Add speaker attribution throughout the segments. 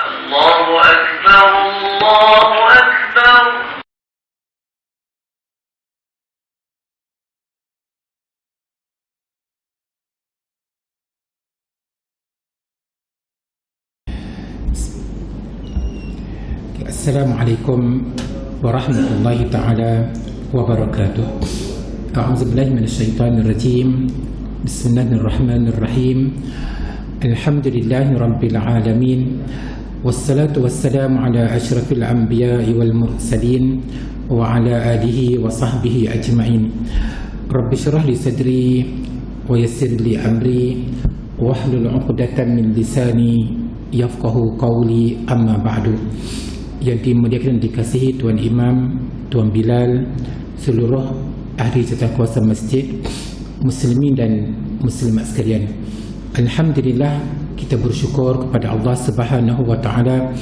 Speaker 1: الله أكبر الله أكبر.
Speaker 2: Assalamualaikum warahmatullahi ta'ala wabarakatuh. A'udzubillahi minasyaitonir rajim. Bismillahirrahmanirrahim. Alhamdulillahi rabbil alamin. Wassalatu wassalamu ala asyrafil anbiya'i wal mursalin wa ala alihi wa sahbihi ajma'in. Rabbi syrah li sadri wa yassir li amri wahlul 'uqdatam min lisani yafqahu qawli, amma ba'du. Yang dimuliakan, dikasihi Tuan Imam, Tuan Bilal, seluruh ahli jawatankuasa masjid, muslimin dan muslimat sekalian. Alhamdulillah, kita bersyukur kepada Allah Subhanahu wa taala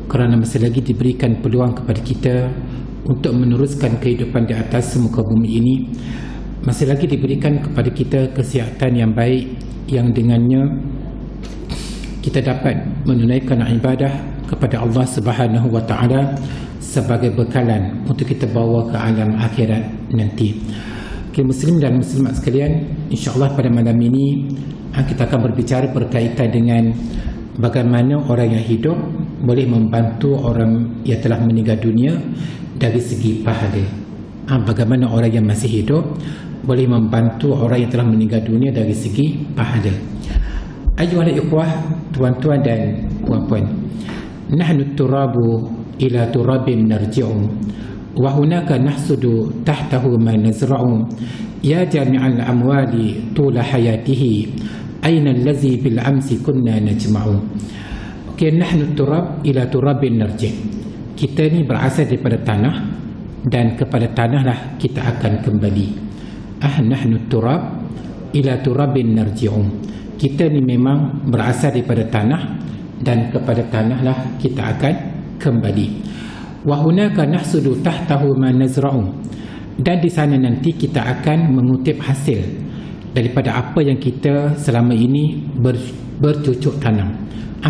Speaker 2: kerana masih lagi diberikan peluang kepada kita untuk meneruskan kehidupan di atas muka bumi ini. Masih lagi diberikan kepada kita kesihatan yang baik, yang dengannya kita dapat menunaikan ibadah kepada Allah Subhanahu wa taala sebagai bekalan untuk kita bawa ke alam akhirat nanti. Okay, muslim dan muslimat sekalian, insya-Allah pada malam ini kita akan berbicara berkaitan dengan bagaimana orang yang hidup boleh membantu orang yang telah meninggal dunia dari segi pahala. Bagaimana orang yang masih hidup boleh membantu orang yang telah meninggal dunia dari segi pahala. Ayuhal ikhwah, tuan-tuan dan puan-puan, nahnu turabu ila turabin narji'u wa hunaka nahsudu tahtahu ma nazra'u ya jami'al amwali tula hayatihi aina allazi bil amsi kunna najma'u. Okay, nahnu turab ila turabin narji'. Kita ni berasal daripada tanah dan kepada tanahlah kita akan kembali. Nahnu turab ila turabin narji'u. Kita ni memang berasal daripada tanah dan kepada tanahlah kita akan kembali. Wa hunaka nahsudu tahtahu ma nazra'u. Dan di sana nanti kita akan mengutip hasil daripada apa yang kita selama ini bercucuk tanam.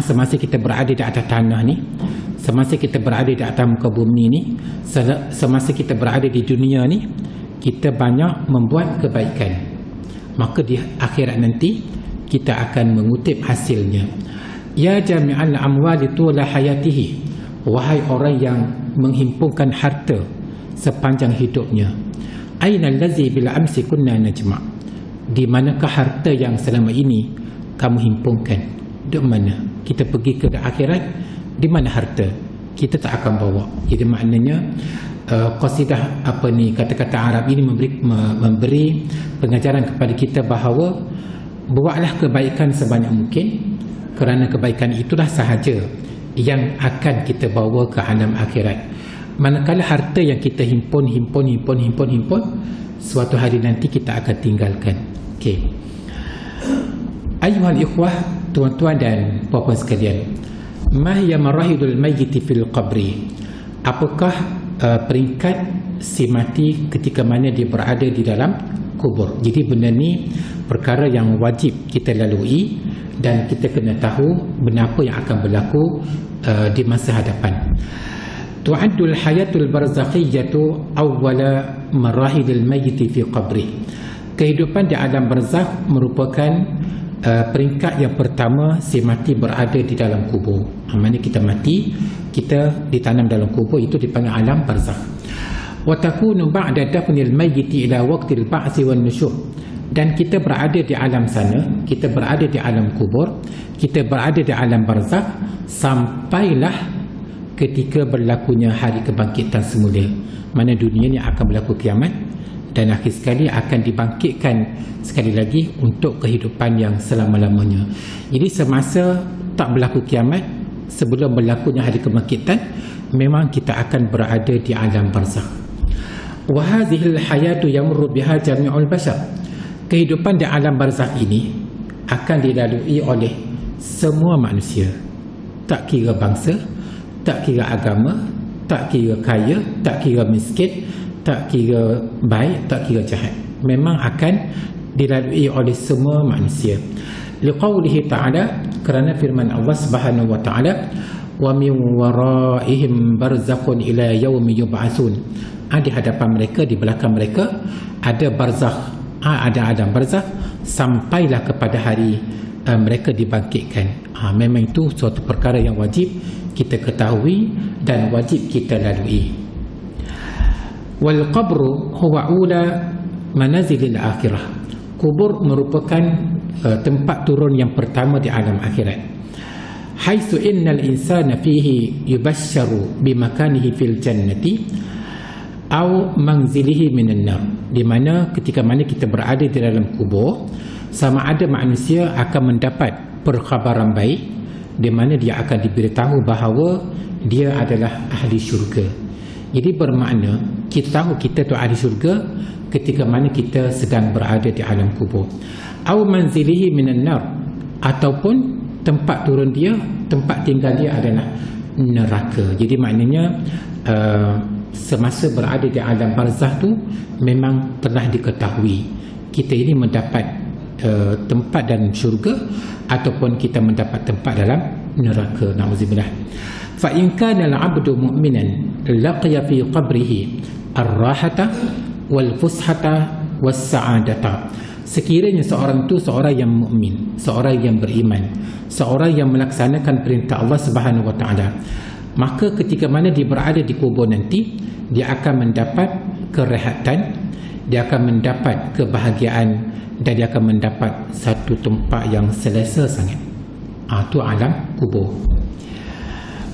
Speaker 2: Semasa kita berada di atas tanah ni, semasa kita berada di atas muka bumi ni, semasa kita berada di dunia ni, kita banyak membuat kebaikan. Maka di akhirat nanti kita akan mengutip hasilnya. Ya jami'al amwali tula hayatihi. Wahai orang yang menghimpunkan harta sepanjang hidupnya. Aina allazi bil amsi kunna najma'. Di manakah harta yang selama ini kamu himpunkan? Di mana? Kita pergi ke akhirat, di mana harta? Kita tak akan bawa. Jadi maknanya qasidah kata-kata Arab ini memberi pengajaran kepada kita bahawa buatlah kebaikan sebanyak mungkin, kerana kebaikan itulah sahaja yang akan kita bawa ke alam akhirat. Manakala harta yang kita himpun, suatu hari nanti kita akan tinggalkan. Okey. Ayuhal ikhwah, tuan-tuan dan puan-puan sekalian, ma hiya marahidul mayyiti fil qabri? Apakah peringkat si mati ketika mana dia berada di dalam kubur? Jadi benda ni perkara yang wajib kita lalui dan kita kena tahu benda apa yang akan berlaku di masa hadapan. Tu'addul hayatul barzakhiyyatu awwala marahilil mayyit fi qabri. Kehidupan di alam barzakh merupakan peringkat yang pertama si mati berada di dalam kubur. Maksudnya kita mati, kita ditanam dalam kubur, itu dipanggil alam barzakh. Wa takunu ba'da dafnil mayyit ila waqtil ba'si wan nusyur. Dan kita berada di alam sana, kita berada di alam kubur, kita berada di alam barzakh sampailah ketika berlakunya hari kebangkitan semula. Mana dunia ni akan berlaku kiamat dan akhir sekali akan dibangkitkan sekali lagi untuk kehidupan yang selama-lamanya. Jadi semasa tak berlaku kiamat, sebelum berlakunya hari kebangkitan, memang kita akan berada di alam barzakh. Wa hadhil hayatu yamurru biha jami'ul bashar. Kehidupan di alam barzakh ini akan dilalui oleh semua manusia, tak kira bangsa, tak kira agama, tak kira kaya, tak kira miskin, tak kira baik, tak kira jahat. Memang akan dilalui oleh semua manusia. Liqaulihi ta'ala, kerana firman Allah Subhanahu wa ta'ala, wa min waraihim barzakhun ila yaumi yub'atsun. Di hadapan mereka, di belakang mereka ada barzakh, ada alam barzakh sampailah kepada hari mereka dibangkitkan. Memang itu suatu perkara yang wajib kita ketahui dan wajib kita lalui. Wal qabru huwa ula manazilil akhirah. Kubur merupakan tempat turun yang pertama di alam akhirat. Haitsu innal insana fihi yubashsharu bimakanihi fil jannati aw manzilihi minan nar. Di mana ketika mana kita berada di dalam kubur, sama ada manusia akan mendapat perkhabaran baik, di mana dia akan diberitahu bahawa dia adalah ahli syurga. Jadi bermakna kita tahu kita tu ahli syurga ketika mana kita sedang berada di alam kubur. Au manzilihi minan nar, ataupun tempat turun dia, tempat tinggal dia adalah neraka. Jadi maknanya semasa berada di alam barzakh tu memang telah diketahui kita ini mendapat tempat dalam syurga ataupun kita mendapat tempat dalam neraka. Nauzubillah. Fa in kana al-'abdu mu'minan laqiya fi qabrihi ar-rahata wal fushata was sa'adata. Sekiranya seorang itu seorang yang mukmin, seorang yang beriman, seorang yang melaksanakan perintah Allah Subhanahu wa taala, maka ketika mana dia berada di kubur nanti, dia akan mendapat kerehatan, dia akan mendapat kebahagiaan, dan dia akan mendapat satu tempat yang selesa sangat. Itu alam kubur.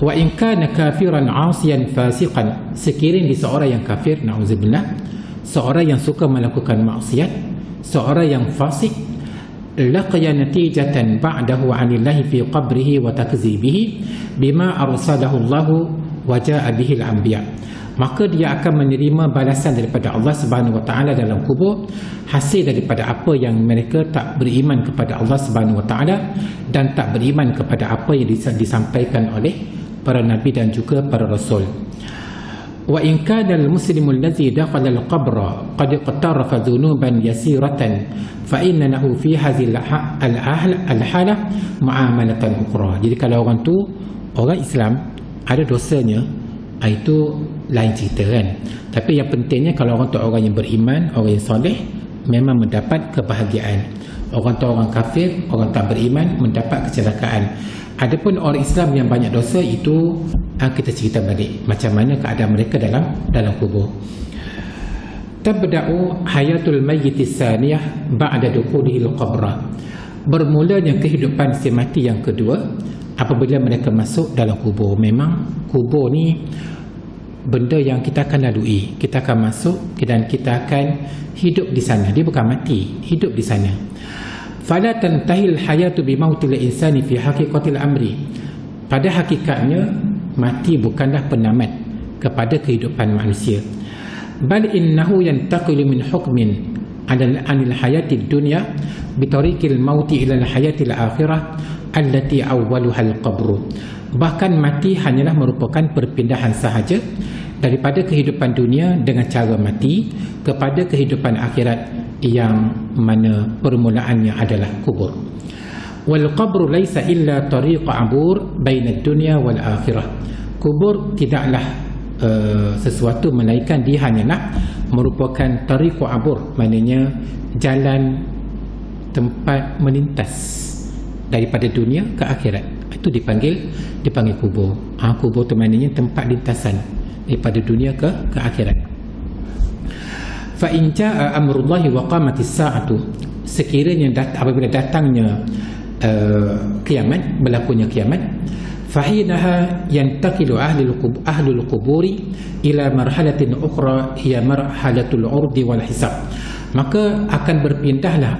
Speaker 2: Wa in kana kafiran 'asiyan fasiqan, sekiranya dia seorang yang kafir, nauzubillah, seorang yang suka melakukan maksiat, seorang yang fasik, laqiya natijatan ba'dahu 'anillahi fi qabrihi wa takzibihi bima arsalahu Allah wa jaa'a bihi al-anbiya. Maka dia akan menerima balasan daripada Allah Subhanahu wa taala dalam kubur hasil daripada apa yang mereka tak beriman kepada Allah Subhanahu wa taala dan tak beriman kepada apa yang disampaikan oleh para nabi dan juga para rasul. Wa in kana al-muslimu alladhi dakhala al-qabra qad iqtarafa dhunuban yasiratan fa inna lahu fi hadhihi al-hala mu'amalatan ukhra. Jadi kalau orang tu orang Islam ada dosanya, itu lain cerita kan. Tapi yang pentingnya kalau orang tu orang yang beriman, orang yang soleh, memang mendapat kebahagiaan. Orang tu orang kafir, orang tak beriman, mendapat kecelakaan. Adapun orang Islam yang banyak dosa, itu kita cerita balik macam mana keadaan mereka dalam kubur. Tabda'u hayatul mayyit as-saniyah ba'da dukhulihi al-qabra. Bermulanya kehidupan si mati yang kedua apabila mereka masuk dalam kubur. Memang kubur ni benda yang kita akan lalui, kita akan masuk dan kita akan hidup di sana. Dia bukan mati, hidup di sana. Fala tantahil hayatu bimautil insani fi haqiqatil amri. Pada hakikatnya mati bukanlah penamat kepada kehidupan manusia. Bal innahu yantaqilu min hukmin anil hayatid dunya bitariqil mauti ila al hayatil akhirah allati awwaluha al qabr. Bahkan mati hanyalah merupakan perpindahan sahaja daripada kehidupan dunia dengan cara mati kepada kehidupan akhirat yang mana permulaannya adalah kubur. Wal qabru laisa illa tariqa abur baina dunya wal akhirah. Kubur tidaklah sesuatu melainkan dia hanyalah merupakan tariqa abur, maknanya jalan tempat melintas daripada dunia ke akhirat. Itu dipanggil kubur. Kubur tu maknanya tempat lintasan daripada dunia ke akhirat. Fa in jaa amrullahi wa qamatis saatu, sekiranya apabila datangnya kiamat, berlakunya kiamat, fahinaha yantaqilu ahlul quburi ila marhalatin ukhra hiya marhalatul urdi wal hisab. Maka akan berpindahlah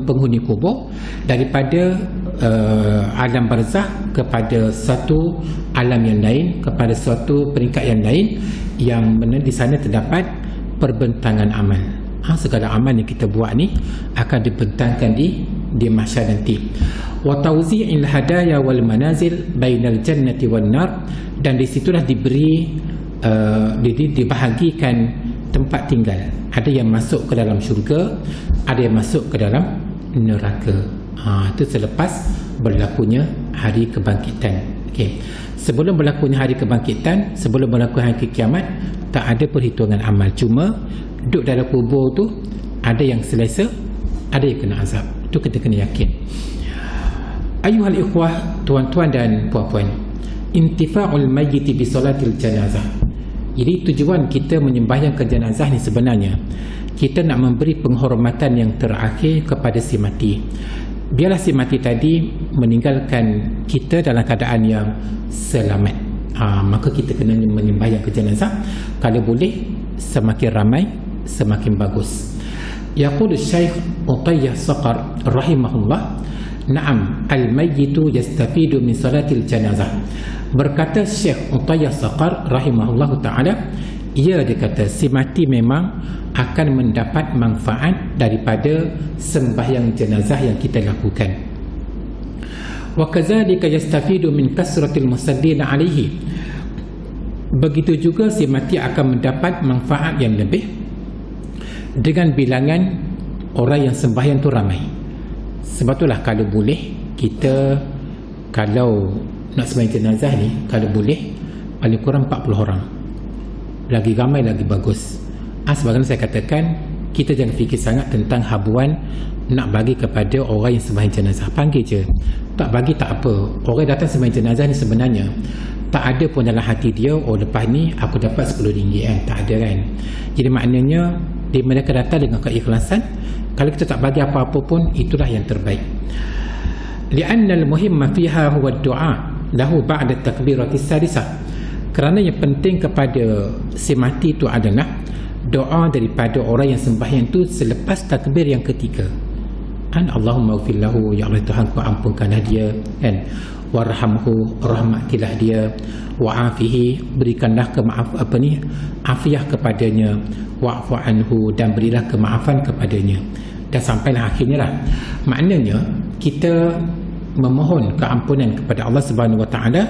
Speaker 2: penghuni kubur daripada alam barzakh kepada satu alam yang lain, kepada suatu peringkat yang lain, yang mana di sana terdapat perbentangan amal. Segala amal yang kita buat ni akan dibentangkan di mahsyar nanti. Wa tawzi'il hadaya wal manazil bainal jannati wan nar, dan di situlah dibahagikan tempat tinggal. Ada yang masuk ke dalam syurga, ada yang masuk ke dalam neraka. Itu selepas berlakunya hari kebangkitan. Okey. Sebelum berlakunya hari kebangkitan, sebelum berlaku hari kiamat, tak ada perhitungan amal. Cuma duduk dalam kubur tu ada yang selesa, ada yang kena azab. Itu kita kena yakin. Ayuhal ikhwah, tuan-tuan dan puan-puan, intifa'ul mayyiti bi salatil janazah. Jadi tujuan kita menyembahyangkan jenazah ni sebenarnya kita nak memberi penghormatan yang terakhir kepada si mati. Biarlah si mati tadi meninggalkan kita dalam keadaan yang selamat. Maka kita kena menyembahyangkan jenazah. Kalau boleh semakin ramai semakin bagus. Yaqul Syekh Utayyah Saqar rahimahullah, na'am al-mayyitu yastafidu min salatil janazah. Berkata Syekh Utayyah Saqar rahimahullah ta'ala, dia kata si mati memang akan mendapat manfaat daripada sembahyang jenazah yang kita lakukan. Wa kadzalika yastafidu min kasratil musallin alaihi. Begitu juga si mati akan mendapat manfaat yang lebih dengan bilangan orang yang sembahyang tu ramai. Sebab itulah kalau boleh kita, kalau nak sembahyang jenazah ni, kalau boleh paling kurang 40 orang. Lagi ramai lagi bagus. Sebagaimana saya katakan, kita jangan fikir sangat tentang habuan nak bagi kepada orang yang sembahyang jenazah. Panggil je. Tak bagi tak apa. Orang datang sembahyang jenazah ni sebenarnya tak ada pun dalam hati dia, oh lepas ni aku dapat RM10 kan. Tak ada kan. Jadi maknanya dia mereka datang dengan keikhlasan. Kalau kita tak bagi apa-apa pun, itulah yang terbaik. Li'anna al-muhimma fiha huwa ad-du'a lahu ba'da takbiratis sadisah. Kerana yang penting kepada si mati itu adalah doa daripada orang yang sembahyang tu selepas takbir yang ketiga. Allahumma ufir lahu, ya Allah Tuhan ku ampunkanlah dia, kan, warhamhu, rahmatilah dia, wa'afihi, berikanlah afiah kepadanya, wa'fu anhu, dan berilah kemaafan kepadanya. Dan sampailah akhirnya lah. Maknanya kita memohon keampunan kepada Allah Subhanahu Wa Taala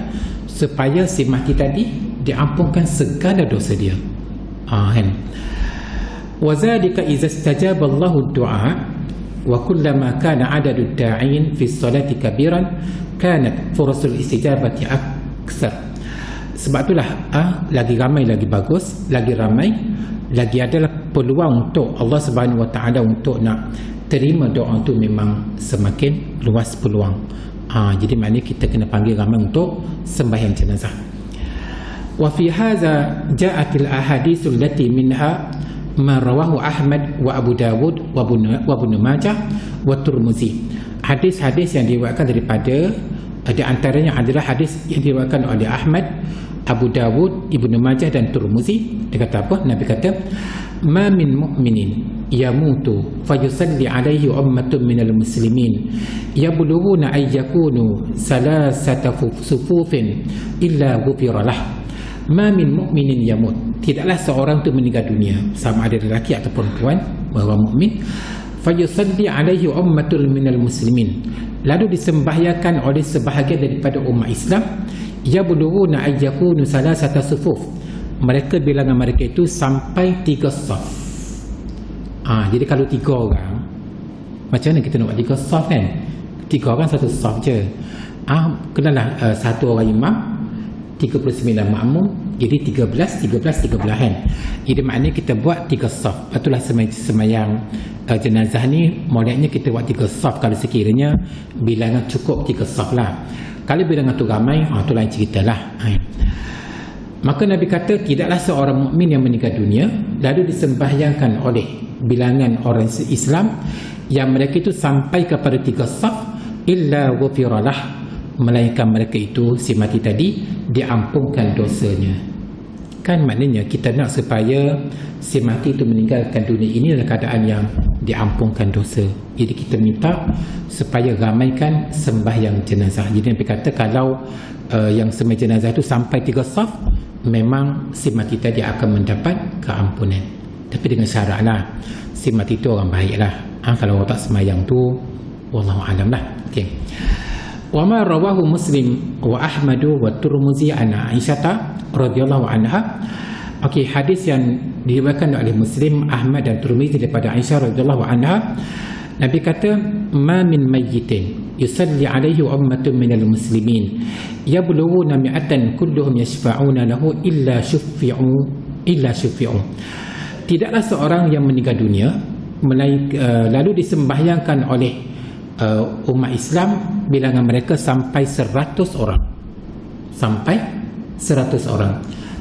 Speaker 2: supaya si mati tadi diampunkan segala dosa dia. Kan? Wa zalika idza istajaba Allahu ad-du'a wa kullama kana 'adadu ad-da'in fi as-salati kabiran kanat furasul istijabati aksar. Sebab itulah lagi ramai lagi bagus, lagi ramai lagi adalah peluang untuk Allah Subhanahu Wa Taala untuk nak terima doa tu memang semakin luas peluang. Jadi maknanya kita kena panggil ramai untuk sembahyang jenazah. Wa fi hadza ja'atil ahaditsul lati minha ma rawahu Ahmad wa Abu Dawud wa Ibnu Majah wa Tirmizi. Hadis-hadis yang diriwayatkan daripada, di antaranya adalah hadis yang diriwayatkan oleh Ahmad, Abu Dawud, Ibnu Majah dan Tirmizi. Dia kata apa? Nabi kata, ma min mu'minin yamutu fayusalli alaihi ummatun minal muslimin yablughuna ay yakunu salasata sufufin illa ghufira lah. Ma min mu'minin yamut, tidaklah seorang tu meninggal dunia, sama ada lelaki atau perempuan, bahawa mukmin, fayusalli alaihi ummatun minal muslimin, lalu disembahyangkan oleh sebahagian daripada umat Islam, yablughuna ay yakunu salasata sufuf, mereka bilangan mereka itu sampai 3 saf. Jadi kalau 3 orang, macam mana kita nak buat 3 saf kan? 3 orang 1 saf je. Kenalah 1 orang imam, 39 makmum, jadi 13 kan. Jadi maknanya kita buat 3 saf. Itulah semayang jenazah ni, moleknya kita buat 3 saf kalau sekiranya bilangan cukup 3 saf lah. Kalau bilangan tu ramai, tu lain ceritalah. Maka Nabi kata, tidaklah seorang mukmin yang meninggal dunia lalu disembahyangkan oleh bilangan orang Islam yang mereka itu sampai kepada 3 saf, illa ghufiralah, melainkan mereka itu, si mati tadi, diampunkan dosanya. Kan maknanya kita nak supaya si mati itu meninggalkan dunia ini dalam keadaan yang diampunkan dosa. Jadi kita minta supaya ramaikan sembahyang jenazah. Jadi Nabi kata kalau yang sembahyang jenazah itu sampai 3 saf, memang si mati tadi akan mendapat keampunan. Tapi dengan syarat lah, si mati itu orang baik lah. Kalau orang tak sembahyang tu, wallahu alam lah. Okay. Wa ma rawahu Muslim wa Ahmad wa Tirmizi an Aisyah radhiyallahu anha. Okey, hadis yang diriwayatkan oleh Muslim, Ahmad dan Tirmizi daripada Aisyah radhiyallahu anha, Nabi kata, ma min mayyitin, yusalli alaihi ummatun minal muslimin yablughuna mi'atan kulluhum yashfa'una lahu illa syufi'u. Tidaklah seorang yang meninggal dunia lalu disembahyangkan oleh umat Islam bilangan mereka sampai 100 orang.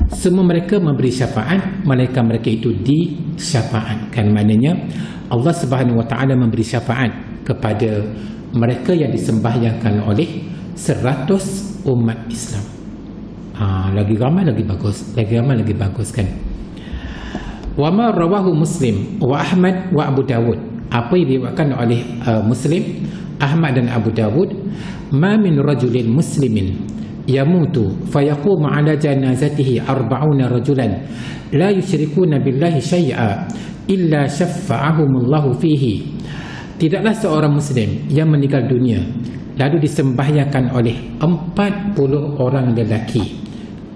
Speaker 2: Semua mereka memberi syafaat, mereka itu disyafaatkan. Maknanya Allah Subhanahu Wa Taala memberi syafaat kepada mereka yang disembahyangkan oleh 100 umat Islam. Lagi ramai lagi bagus kan. Wa ma rawahu Muslim wa Ahmad wa Abu Dawud. Apa yang diriwayatkan oleh Muslim, Ahmad dan Abu Dawud, ma min rajulin muslimin yamutu fayaqumu ala janazatihi 40 rajulan la yusyrikuna billahi syai'a illa syafa'ahumullahu fihi. Tidaklah seorang muslim yang meninggal dunia lalu disembahyangkan oleh 40 orang lelaki.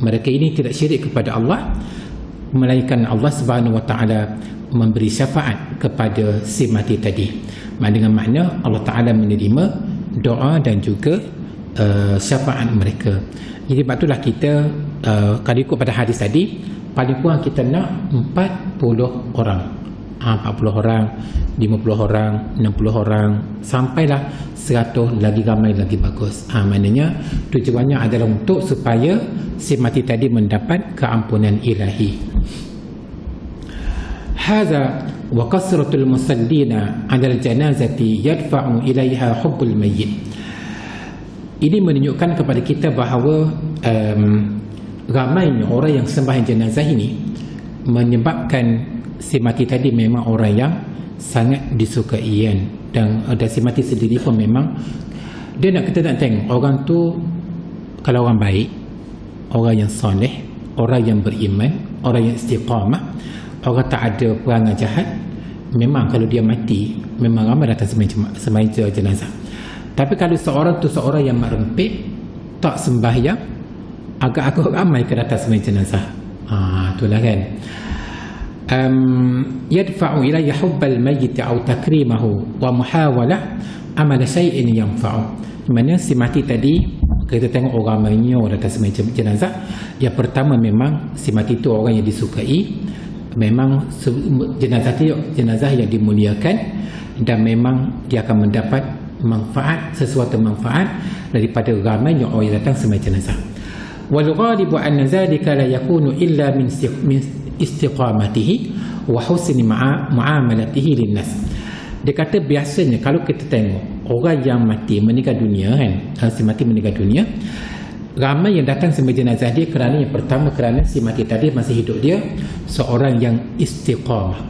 Speaker 2: Mereka ini tidak syirik kepada Allah, melainkan Allah Subhanahu Wa Taala memberi syafaat kepada si mati tadi. Dengan makna Allah Taala menerima doa dan juga syafaat mereka. Jadi sebab itulah kita kalau ikut pada hadis tadi, paling kurang kita nak 40 orang. 40 orang, 50 orang, 60 orang, sampailah 100, lagi ramai lagi bagus. Maknanya tujuannya adalah untuk supaya si mati tadi mendapat keampunan ilahi. Hadza wa kasratul musallina 'ala al-janazati yadfa'u ilaiha hubbul mayyit. Ini menunjukkan kepada kita bahawa ramainya orang yang sembahyang jenazah ini menyebabkan si mati tadi memang orang yang sangat disukai, dan si mati sendiri pun memang kita nak tengok orang tu kalau orang baik, orang yang soleh, orang yang beriman, orang yang istiqamah, orang tak ada perangai jahat, memang kalau dia mati memang ramai datang sembahyang jenazah. Tapi kalau seorang tu seorang yang mak rempit, tak sembahyang, agak-agak ramai ke datang sembahyang jenazah. Itulah kan. Yadfa'u ilayya hubbal mayyit aw takrimahu wa muhawalah amal syai'in yanfa'u. Mana si mati tadi, kita tengok orang ramainya datang sembahyang jenazah. Yang pertama memang si mati itu orang yang disukai, memang jenazah yang dimuliakan, dan memang dia akan mendapat sesuatu manfaat daripada ramainya orang yang datang sembahyang jenazah. Wal ghalibu anna zalika la yakunu illa min istiqamatihi wa husni muamalatihi linnas. Dia kata biasanya kalau kita tengok orang yang mati meninggal dunia kan, si mati meninggal dunia, ramai yang datang sembahyang jenazah dia kerana yang pertama kerana si mati tadi masih hidup dia seorang yang istiqamah,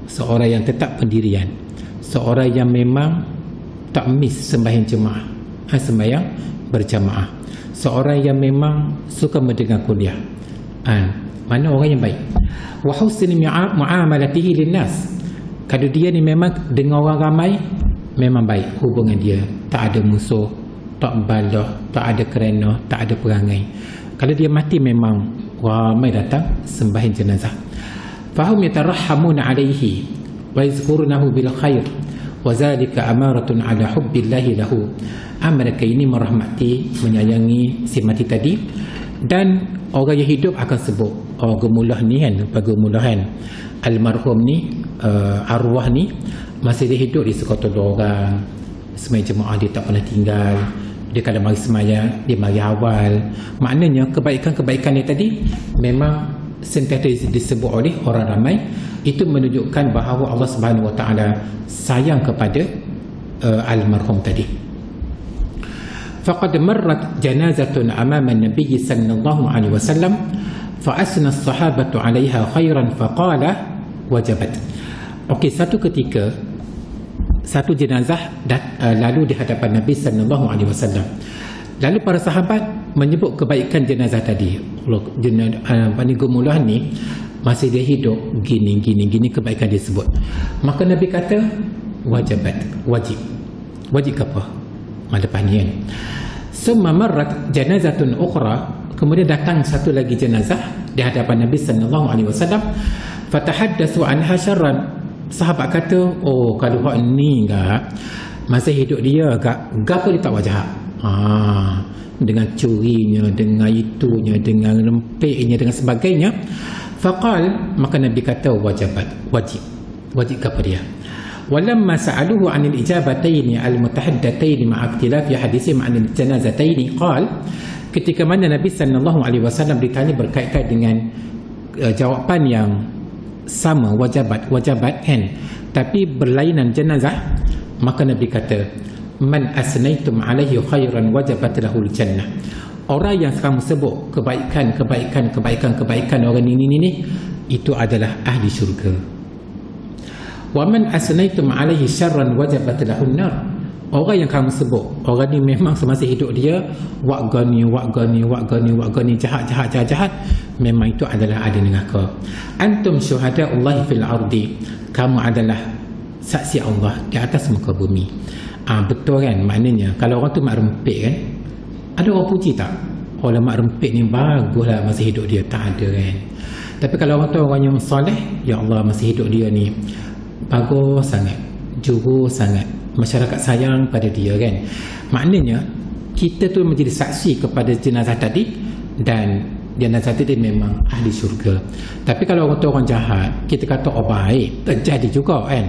Speaker 2: seorang yang tetap pendirian, seorang yang memang tak miss sembahyang jemaah, sembahyang berjamaah, seorang yang memang suka mendengar kuliah, mana orang yang baik. Wa husni muamalatihi linnas, kalau dia ni memang dengan orang ramai memang baik hubungan dia, tak ada musuh, tak balah, tak ada kerana, tak ada perangai. Kalau dia mati memang ramai datang sembahyang jenazah. Fahum yatarhamuna alaihi wa yazkurunahu bil khair wa zalika amaratun ala hubbillahi lahu. Mereka ini merahmati, menyayangi si mati tadi, dan orang yang hidup akan sebut gemulah ni kan, gemulah kan, almarhum ni, arwah ni masih dia hidup, dia suka tolong orang, sembahyang jemaah dia tak pernah tinggal, dia kalau mari sembahyang dia mari awal. Maknanya kebaikan-kebaikan dia tadi memang sentiasa disebut oleh orang ramai. Itu menunjukkan bahawa Allah Subhanahu Wa Taala sayang kepada almarhum tadi. Faqad marrat janazatun amama an-nabiy sallallahu alaihi wasallam fa asna as-sahabatu 'alaiha khairan faqala wajabat. Okey, satu ketika satu jenazah lalu di hadapan Nabi sallallahu alaihi wasallam. Lalu para sahabat menyebut kebaikan jenazah tadi. Gemulah ni masih dia hidup, gini kebaikan dia sebut. Maka Nabi kata wajabat, wajib apa? Lepas ni kan. Summa marrat janazatun ukhra, kemudian datang satu lagi jenazah di hadapan Nabi sallallahu alaihi wasallam. Fatahaddatsu anha syarran. Sahabat kata, oh kalau hak ni enggak, masa hidup dia gapo dia tak wajah. Dengan curinya, dengan itunya, dengan lempiknya, dengan sebagainya. Faqal, maka Nabi kata wajib kepada dia. Walamma sa'aluhu 'anil ijabataini al-mutahaddataini ma'a ikhtilafi hadithihim 'anil janazataini qala, ketika mana Nabi sallallahu alaihi wasallam ditanya berkaitan dengan jawapan yang sama, wajabat kan, tapi berlainan jenazah, maka Nabi kata man asnaitum alaihi khairan wajabat lahul jannah. Orang yang kamu sebut kebaikan orang ini itu adalah ahli syurga. Wa man asnaitum alaihi syarran wajabat lahun nar. Orang yang kamu sebut orang ni memang semasa hidup dia wak gani jahat, memang itu adalah ahli neraka. Antum syuhada Allah fil ardi, kamu adalah saksi Allah di atas muka bumi. Betul kan, maknanya kalau orang tu mak rempit kan, ada orang puji tak? Orang mak rempit ni baguslah masa hidup dia, tak ada kan. Tapi kalau orang tu orang yang soleh, ya Allah masa hidup dia ni bagus sangat, jujur sangat, masyarakat sayang pada dia kan. Maknanya kita tu menjadi saksi kepada jenazah tadi, dan jenazah tadi memang ahli syurga. Tapi kalau orang tu orang jahat, kita kata baik, tak jadi juga kan.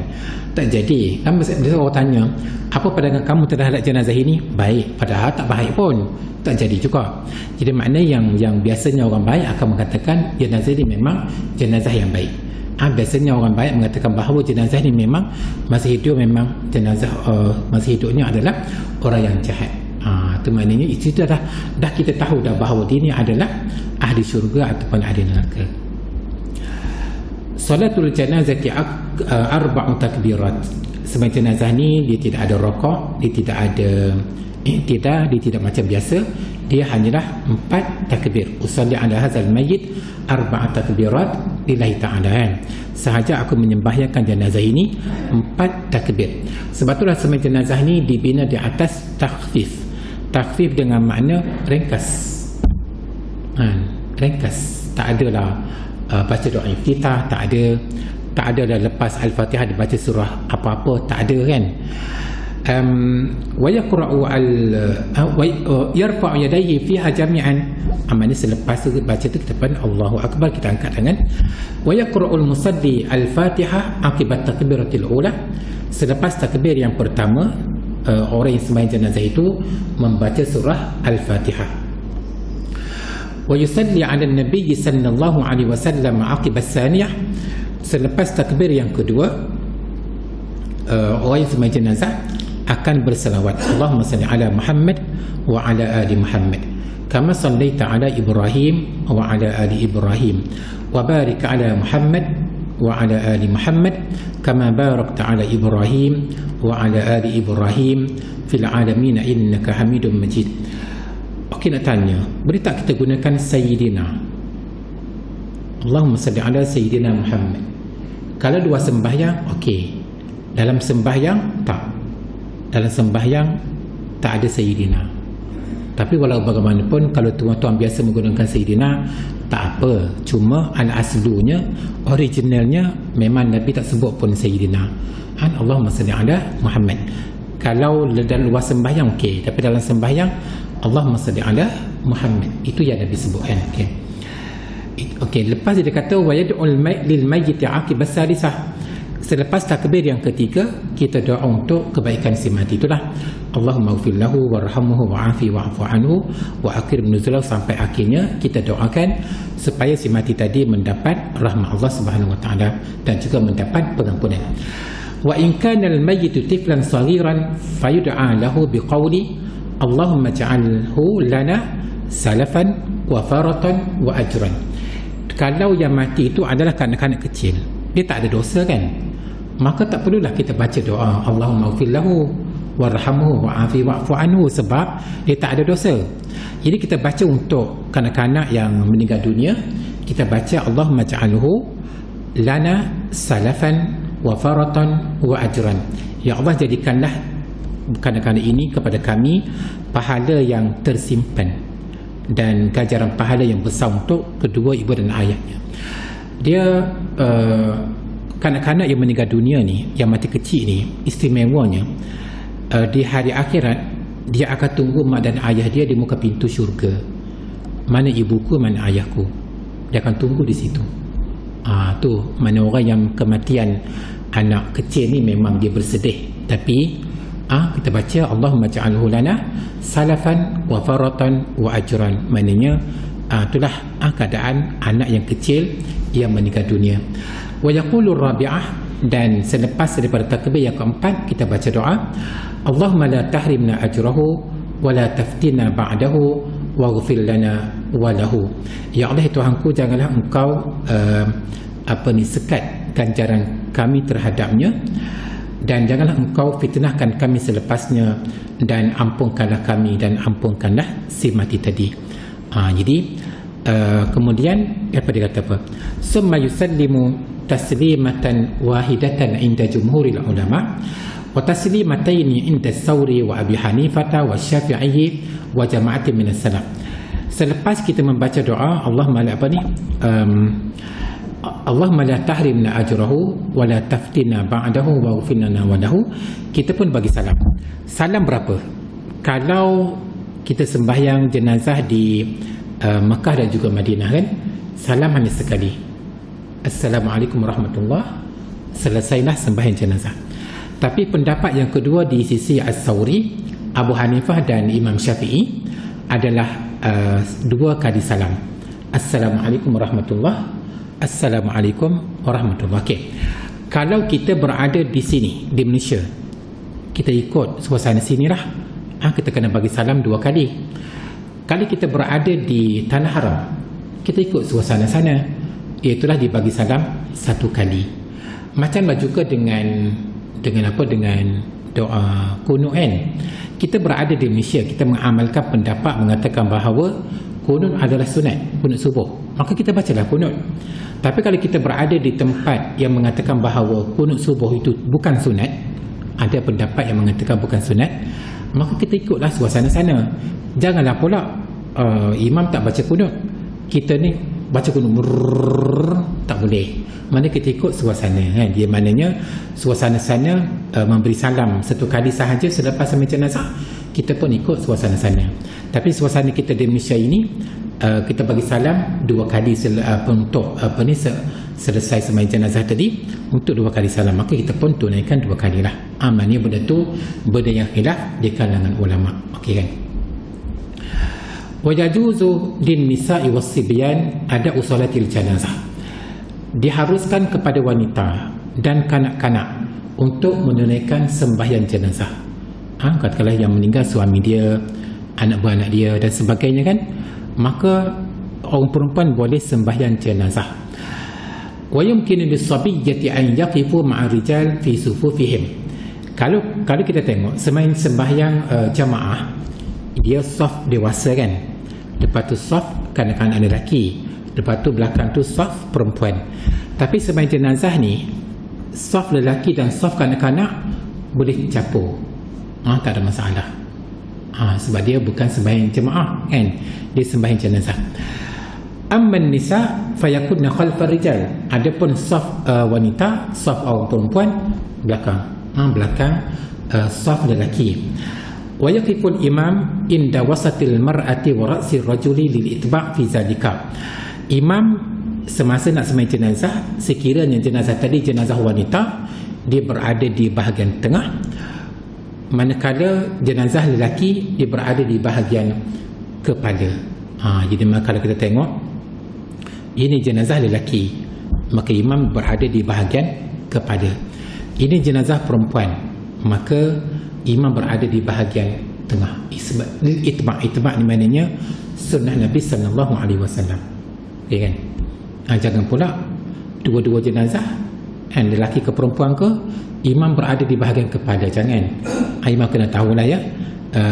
Speaker 2: Tak jadi kan. Biasa orang tanya, apa pandangan kamu terhadap jenazah ini? Baik, padahal tak baik pun, tak jadi juga. Jadi makna yang biasanya orang baik akan mengatakan jenazah ini memang jenazah yang baik. Biasanya orang baik mengatakan bahawa jenazah ini memang masa hidup memang jenazah masa hidupnya adalah orang yang jahat. Itu maknanya itu dah kita tahu dah bahawa dia ni adalah ahli syurga ataupun ahli neraka. Salatul janazati arba'u takbirat. Sembahyang jenazah ni dia tidak ada rokok, dia tidak ada i'tidah, dia tidak macam biasa, dia hanyalah 4 takbir. Usalli ala hadzal mayyit arba'at takbirat lillahi ta'ala. Sahaja aku menyembahyangkan jenazah ini 4 takbir. Sebab itulah sembahyang jenazah ni dibina di atas takhfif. Takhfif dengan makna ringkas. Ringkas. Tak adalah baca doa iftitah, tak ada dah lepas Al-Fatihah dibaca surah apa-apa, tak ada kan. Wa yaqra'u yarfa'u yadayhi fiha jami'an. Amalnya selepas baca tu kita pandang Allahu Akbar, kita angkat tangan. Wa yaqra'ul musalli al-Fatihah akibat takbiratil ula. Selepas takbir yang pertama, orang yang sembahyang jenazah itu membaca surah Al-Fatihah. Wa yusalli 'ala an-nabiy sallallahu alaihi wasallam akibat saniyah. Selepas takbir yang kedua, orang yang sembahyang jenazah akan berselawat, Allahumma salli ala Muhammad wa ala ali Muhammad kama sallaita ala Ibrahim wa ala ali Ibrahim wa barik ala Muhammad wa ala ali Muhammad kama barakta ala Ibrahim wa ala ali Ibrahim fil alamin innaka Hamidum Majid. Okey, nak tanya, boleh tak kita gunakan Sayyidina? Allahumma salli ala Sayyidina Muhammad. Kalau dua sembahyang, okey. Dalam sembahyang, tak. Dalam sembahyang, tak ada Sayyidina. Tapi walau bagaimanapun, kalau tuan-tuan biasa menggunakan Sayyidina, tak apa. Cuma al-aslunya, originalnya, memang Nabi tak sebut pun Sayyidina. Allahumma salli ala Muhammad. Kalau dalam luar sembahyang, okey. Tapi dalam sembahyang, Allahumma salli ala Muhammad. Itu yang Nabi sebutkan. Okey. Okey, lepas dia kata wa yad'ul lil mayyit aqibas salisah. Selepas takbir yang ketiga, kita doa untuk kebaikan si mati. Itulah Allahumma ighfir lahu warhamhu wa'afi wa'fu anhu wa akrim nuzulahu, sampai akhirnya kita doakan supaya si mati tadi mendapat rahmat Allah Subhanahu wa taala dan juga mendapat pengampunan. Wa in kana al mayyitu tiflan saghiran fayud'a lahu biqawli Allahumma ja'alhu lana salafan wa faratan wa ajran. Kalau yang mati itu adalah kanak-kanak kecil, dia tak ada dosa kan, maka tak perlulah kita baca doa Allahumma ighfir lahu warhamhu wa'afi wa'fu anhu, sebab dia tak ada dosa. Jadi kita baca untuk kanak-kanak yang meninggal dunia, kita baca Allahumma ja'alhu lana salafan wa faratan wa ajran. Ya Allah, jadikanlah kanak-kanak ini kepada kami pahala yang tersimpan dan ganjaran pahala yang besar untuk kedua ibu dan ayahnya. Dia kanak-kanak yang meninggal dunia ni, yang mati kecil ni, istimewanya di hari akhirat dia akan tunggu mak dan ayah dia di muka pintu syurga. Mana ibuku, mana ayahku, dia akan tunggu di situ. Tu mana orang yang kematian anak kecil ni memang dia bersedih, tapi kita baca Allahumma ja'alhu lana salafan wa faratan wa ajran, maknanya itulah keadaan anak yang kecil yang meninggal dunia. Wa yaqulu rabi'ah, dan selepas daripada takbir yang keempat kita baca doa, Allahumma la tahrimna ajrahu wa la taftina ba'dahu waghfir lana wa lahu. Ya Allah Tuhanku, janganlah engkau sekat ganjaran kami terhadapnya, dan janganlah engkau fitnahkan kami selepasnya, dan ampunkanlah kami dan ampunkanlah si mati tadi. Jadi kemudian apa dia kata apa? Summa yusallimu taslimatan wahidatan inda jumhuril ulama wa taslimataini inda Thawri wa Abi Hanifah wa Syafi'i wa jama'atin minas salaf. Selepas kita membaca doa Allahumma Allahumma la tahrimna ajrahu wa la taftina ba'dahu wa ghfir lana wa lahu, kita pun bagi salam. Salam berapa? Kalau kita sembahyang jenazah di Mekah dan juga Madinah kan, salam hanya sekali, Assalamualaikum warahmatullahi, selesailah sembahyang jenazah. Tapi pendapat yang kedua di sisi As-Thawri, Abu Hanifah dan Imam Syafi'i adalah 2 kali salam, Assalamualaikum warahmatullahi, Assalamualaikum warahmatullahi. Okay. Kalau kita berada di sini di Malaysia, kita ikut suasana sinilah, kita kena bagi salam 2 kali. Kalau kita berada di Tanah Haram, kita ikut suasana sana, iaitulah dibagi salam 1 kali. Macamlah juga dengan doa kunut kan. Kita berada di Malaysia, kita mengamalkan pendapat mengatakan bahawa kunut adalah sunat, kunut subuh, maka kita bacalah kunut. Tapi kalau kita berada di tempat yang mengatakan bahawa kunut subuh itu bukan sunat, ada pendapat yang mengatakan bukan sunat, maka kita ikutlah suasana sana. Janganlah pula imam tak baca kunut, kita ni baca kunut, tak boleh. Mana kita ikut suasana kan? Dia maknanya suasana sana memberi salam 1 kali sahaja selepas sembahyang jenazah, kita pun ikut suasana sana. Tapi suasana kita di Malaysia ini, kita bagi salam 2 kali untuk selesai sembahyang jenazah tadi, untuk 2 kali salam, maka kita pun tunaikan 2 kali lah. Amannya benda tu benda yang khilaf di kalangan ulama. Okey kan? Wa yajuzu lin nisa'i was sibyan ada usalatil janazah. Diharuskan kepada wanita dan kanak-kanak untuk menunaikan sembahyang jenazah. Katakanlah yang meninggal suami dia, anak beranak dia dan sebagainya kan, maka orang perempuan boleh sembahyang jenazah. Wa yumkinu lis-sabiyyati an yaqifu ma'a rijal fi sufufihim. Kalau kita tengok sembahyang jamaah, dia saf dewasa kan, lepas tu saf kanak-kanak lelaki, lepas tu belakang tu saf perempuan. Tapi sembahyang jenazah ni, saf lelaki dan saf kanak-kanak boleh campur, tak ada masalah. Sebab dia bukan sembahyang jemaah kan, dia sembahyang jenazah. Amman nisa fayakunna khalfar rijal. Adapun saf wanita, saf orang perempuan belakang saf lelaki. Wa yaqiful imam inda wasatil mar'ati wa ra'sir rajuli lil itba' fi zalika. Imam semasa nak sembahyang jenazah, sekiranya jenazah tadi jenazah wanita, dia berada di bahagian tengah, manakala jenazah lelaki dia berada di bahagian kepala. Jadi kalau kita tengok ini jenazah lelaki, maka imam berada di bahagian kepala. Ini jenazah perempuan, maka imam berada di bahagian tengah. Itba' ni maknanya sunnah Nabi sallallahu alaihi wasallam. Okay kan? Jangan pula dua-dua jenazah lelaki ke perempuan ke, imam berada di bahagian kepala. Jangan. Imam kena tahulah ya,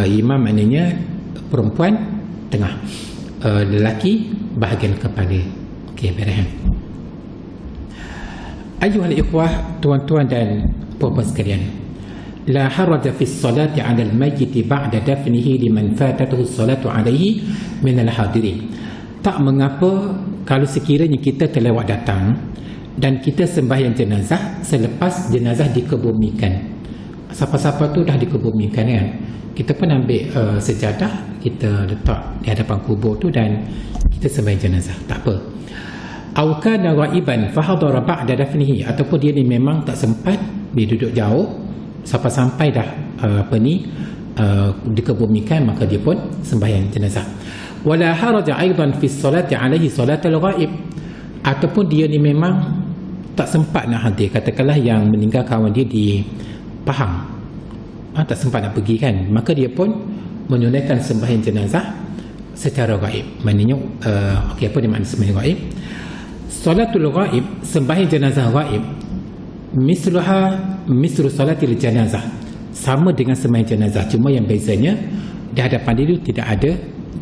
Speaker 2: imam maknanya perempuan tengah, lelaki bahagian kepala. Okey, beres. Ayuhal ikhwah, tuan-tuan dan puan-puan sekalian, la haraja fi salati 'ala al-mayyit ba'da dafnihi liman fatatuhu as-salatu 'alaihi min al-hadirin. Tak mengapa kalau sekiranya kita terlewat datang dan kita sembahyang jenazah selepas jenazah dikebumikan. siapa-siapa tu dah dikebumikan kan, kita pun ambil sejadah, kita letak di hadapan kubur tu dan kita sembahyang jenazah, tak apa. Au kana ghaiban fahadara ba'da dafnihi, ataupun dia ni memang tak sempat, dia duduk jauh sampai dah dikebumikan, maka dia pun sembahyang jenazah. Wala haraja aidan fi salati alaihi salatul ghaib, ataupun dia ni memang tak sempat nak hadir, katakanlah yang meninggal kawan dia di Pahang, tak sempat nak pergi kan, maka dia pun menunaikan sembahyang jenazah secara ghaib. Maknanya apa dia makna sembahyang ghaib? Salatul ghaib, sembahyang jenazah ghaib, mislu salatil janazah, sama dengan sembahyang jenazah, cuma yang bezanya di hadapan dia tidak ada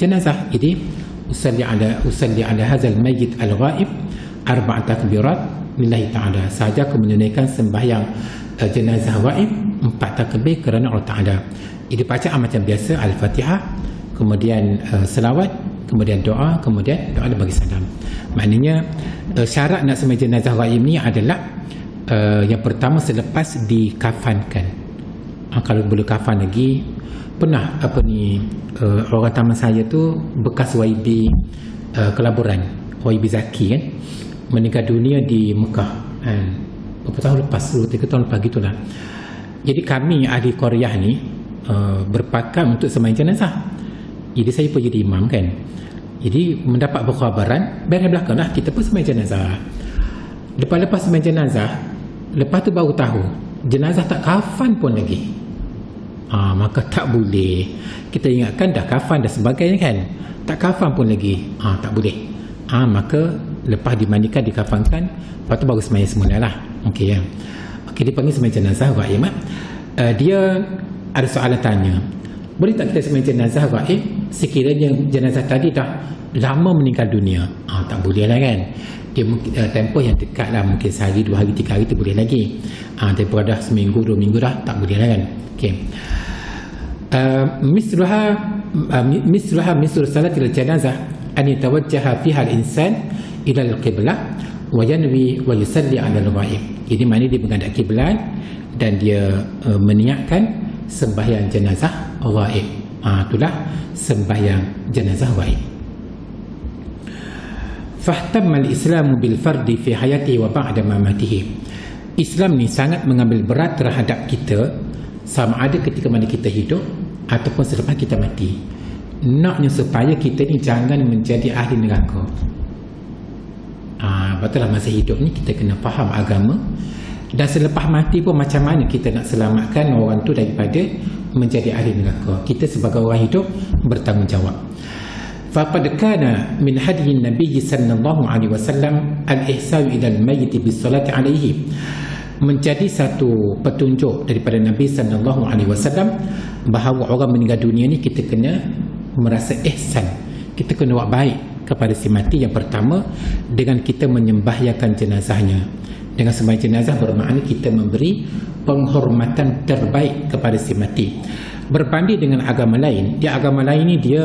Speaker 2: jenazah. Jadi usalli ala hadzal mayyit al-ghaib arba'a takbirat lillahi ta'ala, sahaja aku menunaikan sembahyang jenazah ghaib 4 takbir kerana Allah Ta'ala. Ini bacaan macam biasa, Al-Fatihah, kemudian selawat, kemudian doa, kemudian doa dan bagi salam. Maknanya syarat nak sembahyang jenazah ghaib ni adalah yang pertama selepas dikafankan. Kalau belum kafan lagi, pernah orang taman saya tu bekas YB Kelaburan, YB Zaki kan, meninggal dunia di Mekah berapa tahun lepas, 2-3 tahun lepas gitulah. Jadi kami ahli Korea ni berpakat untuk sembahyang jenazah. Jadi saya pun jadi imam kan, jadi mendapat berkhabaran beres belakang lah, kita pun sembahyang jenazah. Lepas sembahyang jenazah, lepas tu baru tahu jenazah tak kafan pun lagi. Maka tak boleh. Kita ingatkan dah kafan dan sebagainya kan, tak kafan pun lagi, tak boleh. Maka lepas dimandikan, dikafankan, lepas tu baru sembahyang semula lah. Okey ya. Okey, dipanggil sembahyang jenazah ghaib. Dia ada soalan tanya, boleh tak kita sembahyang jenazah ghaib sekiranya jenazah tadi dah lama meninggal dunia? Tak boleh lah kan. Dia tempoh yang dekat lah, mungkin sehari, 2 hari, 3 hari tu boleh lagi. Tempoh dah seminggu, 2 minggu dah tak boleh lah kan. Okey. mislu salatil janazah an yatawajjaha fiha al-insan ila al-qiblah wa yanwi wa yusalli 'ala al-ghaib. Jadi maknanya dia menghadap kiblat dan dia meniatkan sembahyang jenazah ghaib. Itulah sembahyang jenazah ghaib. Fahtamma al-Islamu bil fardi fi hayatihi wa ba'da mamatihi. Islam ni sangat mengambil berat terhadap kita sama ada ketika mana kita hidup ataupun selepas kita mati. Naknya supaya kita ni jangan menjadi ahli neraka. Betul lah, masa hidup ni kita kena faham agama, dan selepas mati pun macam mana kita nak selamatkan orang tu daripada menjadi ahli neraka. Kita sebagai orang hidup bertanggungjawab. Faqad kana min hadyi Nabi sallallahu alaihi wasallam al-ihsan ila al-mayyit bis-salati alaihi. Menjadi satu petunjuk daripada Nabi sallallahu alaihi wasallam bahawa orang meninggal dunia ni kita kena merasa ihsan, kita kena buat baik kepada si mati. Yang pertama dengan kita menyembahyangkan jenazahnya. Dengan sembahyang jenazah bermakna kita memberi penghormatan terbaik kepada si mati. Berbanding dengan agama lain, agama lain ni dia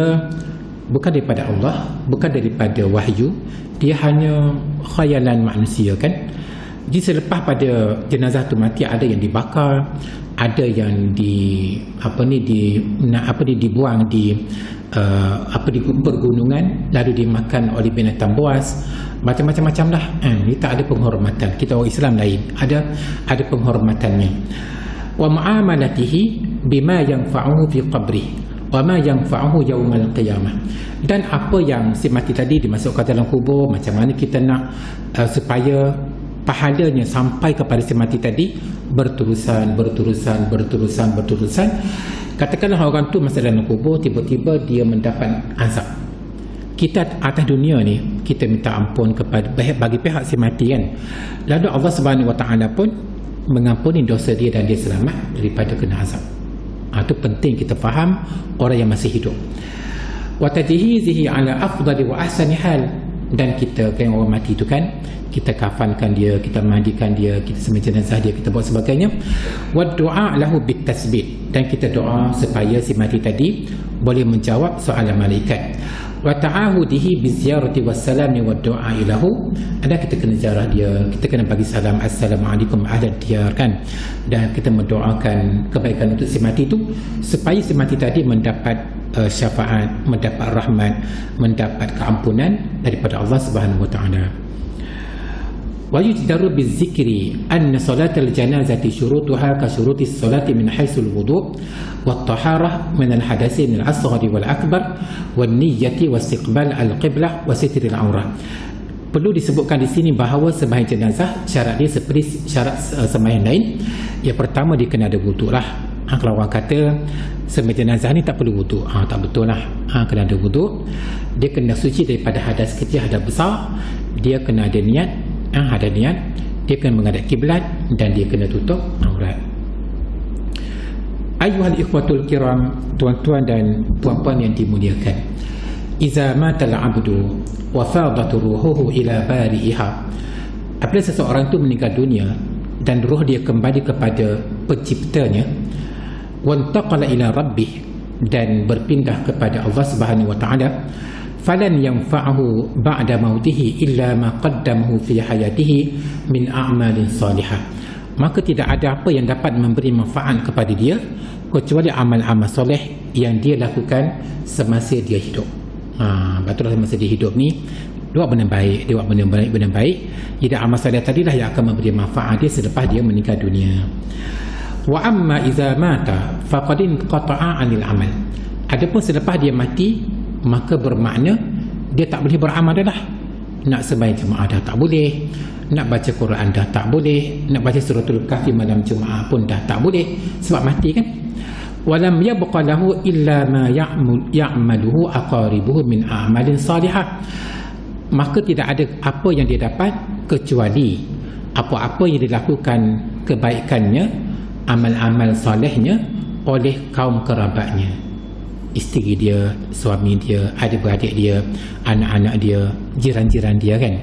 Speaker 2: bukan daripada Allah, bukan daripada wahyu, dia hanya khayalan manusia kan. Jadi selepas pada jenazah tu mati, ada yang dibakar, ada yang dibuang di pergunungan, lalu dimakan oleh binatang buas, macam-macam lah. Ini tak ada penghormatan. Kita orang Islam lain ada penghormatannya. Wa muamalatihi bima yanfa'uhu fi qabrih wa ma yanfa'uhu yaumal qiyamah. Dan apa yang si mati tadi dimasukkan dalam kubur, macam mana kita nak supaya pahalanya sampai kepada si mati tadi berterusan. Katakanlah orang tu masa dalam kubur tiba-tiba dia mendapat azab. Kita atas dunia ni kita minta ampun kepada bagi pihak si mati kan, lalu Allah Subhanahu Wa Taala pun mengampuni dosa dia dan dia selamat daripada kena azab. Itu penting kita faham orang yang masih hidup. Wa tajhizihi ala afdali wa ahsani hal, dan kita kan orang mati tu kan, kita kafankan dia, kita mandikan dia, kita sembelih jenazah dia, kita buat sebagainya. Wa du'a lahu bit tasbih, dan kita doa supaya si mati tadi boleh menjawab soalan malaikat. Wa ta'ahudihi bi ziyarati wassalami wa du'a ilahu, ada kita kena ziarah dia, kita kena bagi salam, assalamualaikum ahlan diyar kan, dan kita mendoakan kebaikan untuk si mati tu supaya si mati tadi mendapat syafaat, mendapat rahmat, mendapat keampunan daripada Allah Subhanahu wa taala. Wa yujdaru bizikri anna salatal janazati syurutuha ka syurutis salati min haitsul wudu' wat taharah min al hadasi min al asghar wal akbar wan niyyati wastiqbal al qiblah wa sitril aurah. Perlu disebutkan di sini bahawa sembahyang jenazah syarat dia seperti syarat sembahyang lain. Yang pertama, dia kena ada wuduk lah. Kalau orang kata sembahyang jenazah ni tak perlu wuduk, tak betul lah. Kena ada wuduk. Dia kena suci daripada hadas kecil, hadas besar. Dia kena ada niat, ada niat. Dia kena menghadap kiblat dan dia kena tutup aurat. Ayuhal ikhwatul kiram, tuan-tuan dan puan-puan yang dimuliakan, iza matal abdu wa fadat ruhuhu ila bari'iha, apabila seseorang itu meninggal dunia dan roh dia kembali kepada penciptanya, wa intaqala ila rabbih, dan berpindah kepada Allah Subhanahu wa taala, falan yanfa'uhu ba'da mautihi illa ma qaddamahu fi hayatihi min a'malin salihah, maka tidak ada apa yang dapat memberi manfaat kepada dia kecuali amal-amal soleh yang dia lakukan semasa dia hidup. Betul, semasa dia hidup ni dia buat benda baik, dia buat benda baik. Jadi amal soleh tadilah yang akan memberi manfaat dia selepas dia meninggal dunia. Wa amma iza mata faqad inqata'a 'anil amal, adapun selepas dia mati, maka bermakna dia tak boleh beramal dah. Nak sembahyang jemaah dah tak boleh, nak baca Quran dah tak boleh, nak baca suratul kahfi malam Jumaat pun dah tak boleh sebab mati kan. Walam yabqa lahu illa ma ya'maluhu aqaribuhu min a'malin salihah, maka tidak ada apa yang dia dapat kecuali apa-apa yang dilakukan kebaikannya, amal-amal solehnya oleh kaum kerabatnya, isteri dia, suami dia, adik-beradik dia, anak-anak dia, jiran-jiran dia kan.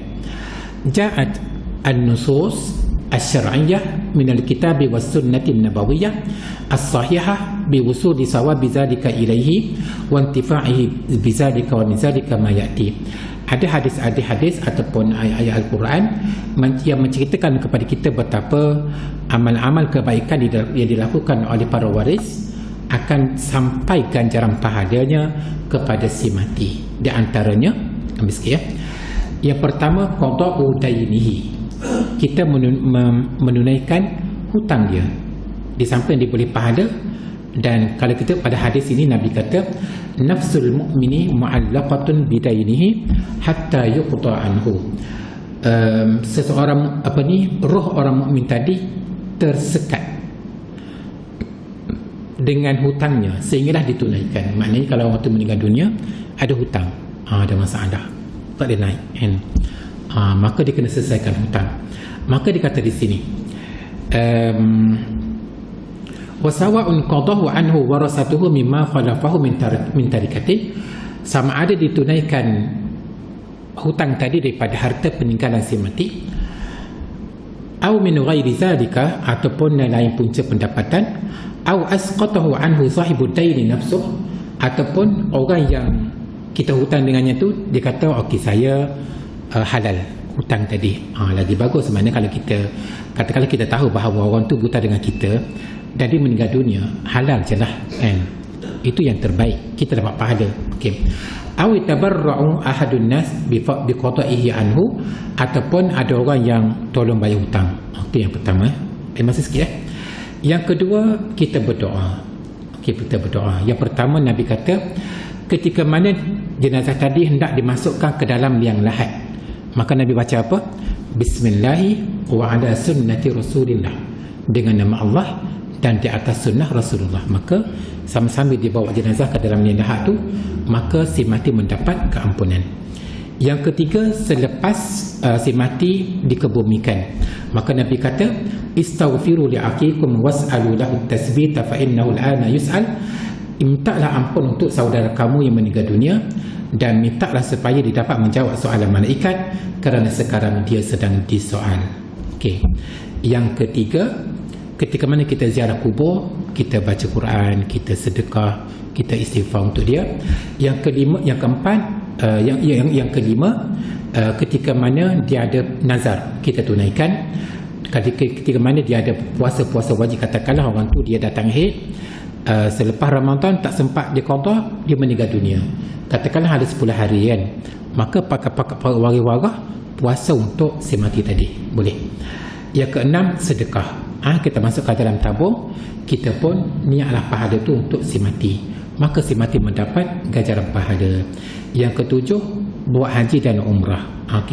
Speaker 2: Ja'at an-nusus asy-syar'iyyah min al-kitab was sunnah an-nabawiyyah as-sahihah bi wusuli sawabi zalika ilaihi wa intifa'ihi bi zalika wa min zalika ma ya'ti. Ada hadis-hadis ataupun ayat-ayat Al-Quran yang menceritakan kepada kita betapa amal-amal kebaikan yang dilakukan oleh para waris akan sampai ganjaran pahalanya kepada si mati. Di antaranya, ambil sikit ya. Yang pertama, qada'u dainihi, kita menunaikan hutang dia. Di samping dia boleh pahala, dan kalau kita pada hadis ini Nabi kata nafsul mu'mini mu'allaqatun bidainihi hatta yuqta anhu. Seseorang roh orang mukmin tadi tersekat dengan hutangnya sehinggalah ditunaikan. Maknanya kalau orang tu meninggal dunia ada hutang, ada masalah, tak boleh naik kan? Maka dia kena selesaikan hutang. Maka dikata di sini wasawa'un qadahu anhu warasatuhu mimma khalafahu min tarikatin, sama ada ditunaikan hutang tadi daripada harta peninggalan si mati, au min ghairi zalika, ataupun lain punca pendapatan, au asqatahu anhu sahibud daini nafsuh, ataupun orang yang kita hutang dengannya tu dia kata okey saya halal hutang tadi. Lagi bagus. Sebenarnya kalau kita katakanlah kita tahu bahawa orang tu hutang dengan kita dan dia meninggal dunia, halal je lah kan? Itu yang terbaik, kita dapat pahala. Okey. Aw tabarra'u ahadun nas bi qada'ihi anhu, ataupun ada orang yang tolong bayar hutang. Itu yang pertama. Masih sikit Yang kedua, kita berdoa. Okey, kita berdoa. Yang pertama Nabi kata ketika mana jenazah tadi hendak dimasukkan ke dalam liang lahat, maka Nabi baca apa? Bismillahi wa ala sunnati Rasulillah, dengan nama Allah dan di atas sunnah Rasulullah. Maka sama-sama dibawa jenazah ke dalam liang lahat tu, maka si mati mendapat keampunan. Yang ketiga, selepas si mati dikebumikan, maka Nabi kata istaghfiru li akikum was'alu lahu tasbita fa innahu al-ana yus'al. mintalah ampun untuk saudara kamu yang meninggal dunia, dan mintalah supaya dia dapat menjawab soalan malaikat kerana sekarang dia sedang disoal. Okey. Yang ketiga, ketika mana kita ziarah kubur, kita baca Quran, kita sedekah, kita istighfar untuk dia. Yang keempat, yang kelima, ketika mana dia ada nazar, kita tunaikan. Ketika mana dia ada puasa-puasa wajib, katakanlah orang tu dia datang haid, selepas Ramadan tak sempat dia qada, dia meninggal dunia, katakanlah ada 10 hari kan, maka pakai waris-waris puasa untuk si mati tadi, boleh. Yang keenam, sedekah. Kita masukkan dalam tabung, kita pun niatlah pahala tu untuk si mati, maka si mati mendapat ganjaran pahala. Yang ketujuh, buat haji dan umrah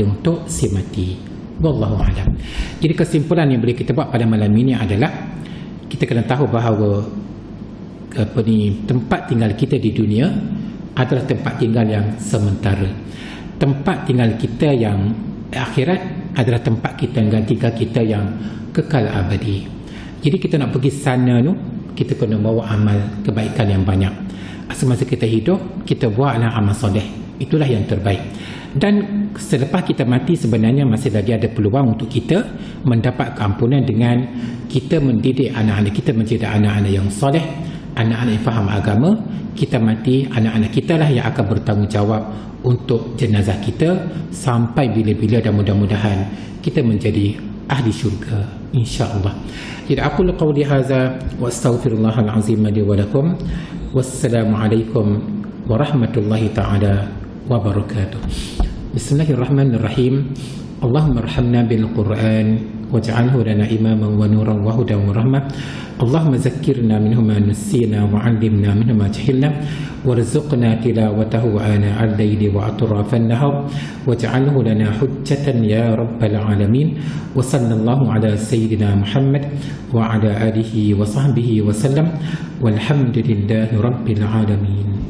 Speaker 2: untuk si mati. Wallahu a'lam. Jadi kesimpulan yang boleh kita buat pada malam ini adalah kita kena tahu bahawa tempat tinggal kita di dunia adalah tempat tinggal yang sementara. Tempat tinggal kita yang akhirat adalah tempat kita tinggal kita yang kekal abadi. Jadi kita nak pergi sana tu, kita kena bawa amal kebaikan yang banyak. Semasa kita hidup, kita buatlah amal soleh. Itulah yang terbaik. Dan selepas kita mati, sebenarnya masih lagi ada peluang untuk kita mendapat keampunan dengan kita mendidik anak-anak kita menjadi anak-anak yang soleh, anak-anak yang faham agama. Kita mati, anak-anak kita lah yang akan bertanggungjawab untuk jenazah kita sampai bila-bila, dan mudah-mudahan kita menjadi ahli syurga insya-Allah. Jadi aku qauli hadza wa astaghfirullahal azim li wa lakum. Wassalamualaikum warahmatullahi taala wabarakatuh. Bismillahirrahmanirrahim. Allahumma arhamna bil Qur'an waj'alhu lana imaman wa nuran wa hudan wa rahmah. Allahumma zakkirna minhu ma nassina wa 'allimna minhu ma jahilna warzuqna tilawatahu ana al-layli wa atrafan nahar waj'alhu lana hujjatan ya rabbal alamin. Wa sallallahu ala sayyidina Muhammad wa ala alihi wa sahbihi wa sallam walhamdulillahi rabbil alamin.